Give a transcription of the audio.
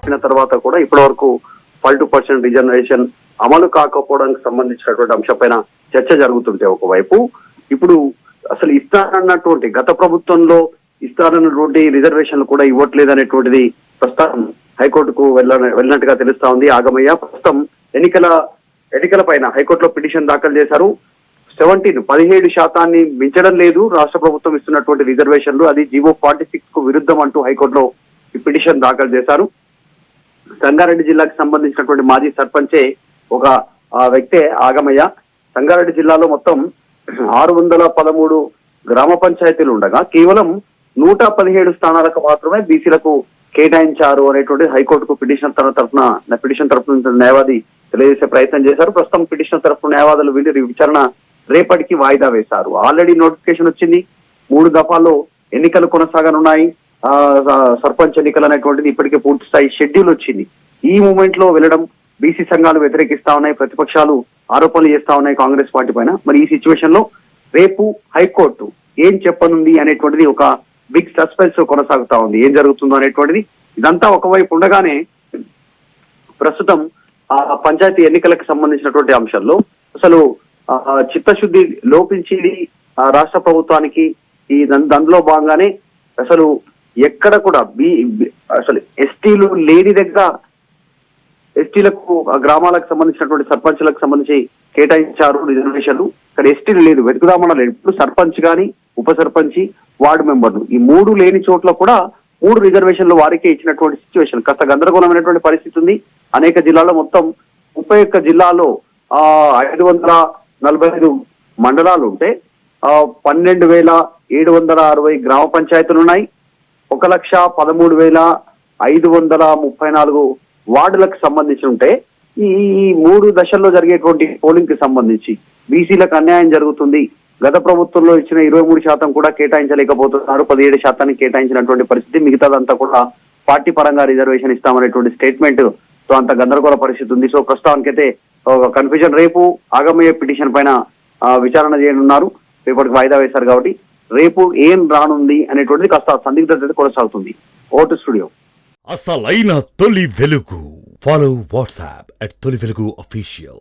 చెప్పిన తర్వాత కూడా ఇప్పటి వరకు 42% రిజర్వేషన్ అమలు కాకపోవడానికి సంబంధించినటువంటి అంశంపైన చర్చ జరుగుతుంటే ఒకవైపు ఇప్పుడు అసలు ఇస్తారన్నటువంటి గత ప్రభుత్వంలో ఇస్తారన్నటువంటి రిజర్వేషన్లు కూడా ఇవ్వట్లేదు అనేటువంటిది ప్రస్తుతం హైకోర్టుకు వెళ్ళినట్టుగా తెలుస్తా ఉంది. ఆగమయ్య ప్రస్తుతం ఎన్నికల పైన హైకోర్టులో పిటిషన్ దాఖలు చేశారు. 17% మించడం లేదు రాష్ట్ర ప్రభుత్వం ఇస్తున్నటువంటి రిజర్వేషన్లు, అది జీవో 46 కు విరుద్ధం అంటూ హైకోర్టులో ఈ పిటిషన్ దాఖలు చేశారు. సంగారెడ్డి జిల్లాకు సంబంధించినటువంటి మాజీ సర్పంచే ఒక వ్యక్తే ఆగమయ్య. సంగారెడ్డి జిల్లాలో మొత్తం 613 గ్రామ పంచాయతీలు ఉండగా కేవలం 117 స్థానాలకు మాత్రమే బీసీలకు కేటాయించారు అనేటువంటి హైకోర్టుకు పిటిషన్ తరఫున న్యాయవాది తెలియజేసే ప్రయత్నం చేశారు. ప్రస్తుతం పిటిషన్ తరఫున న్యాయవాదులు వీళ్ళు విచారణ రేపటికి వాయిదా వేశారు. ఆల్రెడీ నోటిఫికేషన్ వచ్చింది, 3 దఫాల్లో ఎన్నికలు కొనసాగనున్నాయి. సర్పంచ్ ఎన్నికలు అనేటువంటిది ఇప్పటికే పూర్తి స్థాయి షెడ్యూల్ వచ్చింది. ఈ మూమెంట్ లో వెళ్ళడం బీసీ సంఘాలు వ్యతిరేకిస్తా ఉన్నాయి, ప్రతిపక్షాలు ఆరోపణలు చేస్తా ఉన్నాయి కాంగ్రెస్ పార్టీ పైన. మరి ఈ సిచ్యువేషన్ లో రేపు హైకోర్టు ఏం చెప్పనుంది అనేటువంటిది ఒక బిగ్ సస్పెన్స్ కొనసాగుతా ఉంది. ఏం జరుగుతుందో అనేటువంటిది ఇదంతా ఒకవైపు ఉండగానే ప్రస్తుతం పంచాయతీ ఎన్నికలకు సంబంధించినటువంటి అంశాల్లో అసలు చిత్తశుద్ధి లోపించింది రాష్ట్ర ప్రభుత్వానికి. ఈ దానిలో భాగంగానే అసలు ఎక్కడ కూడా అసలు ఎస్టీలు లేని దగ్గర ఎస్టీలకు గ్రామాలకు సంబంధించినటువంటి సర్పంచ్లకు సంబంధించి కేటాయించారు రిజర్వేషన్లు, కానీ ఎస్టీలు లేదు, వెతుకుదామన్నా లేదు. ఇప్పుడు సర్పంచ్ కానీ ఉప సర్పంచ్ వార్డు మెంబర్లు ఈ 3 లేని చోట్ల కూడా 3 రిజర్వేషన్లు వారికే ఇచ్చినటువంటి సిచ్యువేషన్ కాస్త గందరగోళమైనటువంటి పరిస్థితి ఉంది. అనేక జిల్లాల్లో మొత్తం 31 జిల్లాల్లో 545 మండలాలు ఉంటే 12,760 గ్రామ పంచాయతీలు ఉన్నాయి. 1,13,534 వార్డులకు సంబంధించి ఉంటే ఈ 3 దశల్లో జరిగేటువంటి పోలింగ్ కి సంబంధించి బీసీలకు అన్యాయం జరుగుతుంది. గత ప్రభుత్వంలో ఇచ్చిన 23% కూడా కేటాయించలేకపోతున్నారు, 17% కేటాయించినటువంటి పరిస్థితి. మిగతాదంతా కూడా పార్టీ పరంగా రిజర్వేషన్ ఇస్తామనేటువంటి స్టేట్మెంట్ తో అంత గందరగోళ పరిస్థితి ఉంది. సో ప్రస్తుతానికైతే కన్ఫ్యూజన్. రేపు ఆగమయ్యే పిటిషన్ పైన విచారణ చేయనున్నారు, రేపటికి వాయిదా వేశారు కాబట్టి రేపు ఏం రానుంది అనేటువంటిది కాస్త సందిగ్ధత కొనసాగుతుంది. Vote studio. అసలైన తొలి వెలుగు. ఫాలో వాట్సాప్ @తొలి వెలుగు అఫీషియల్.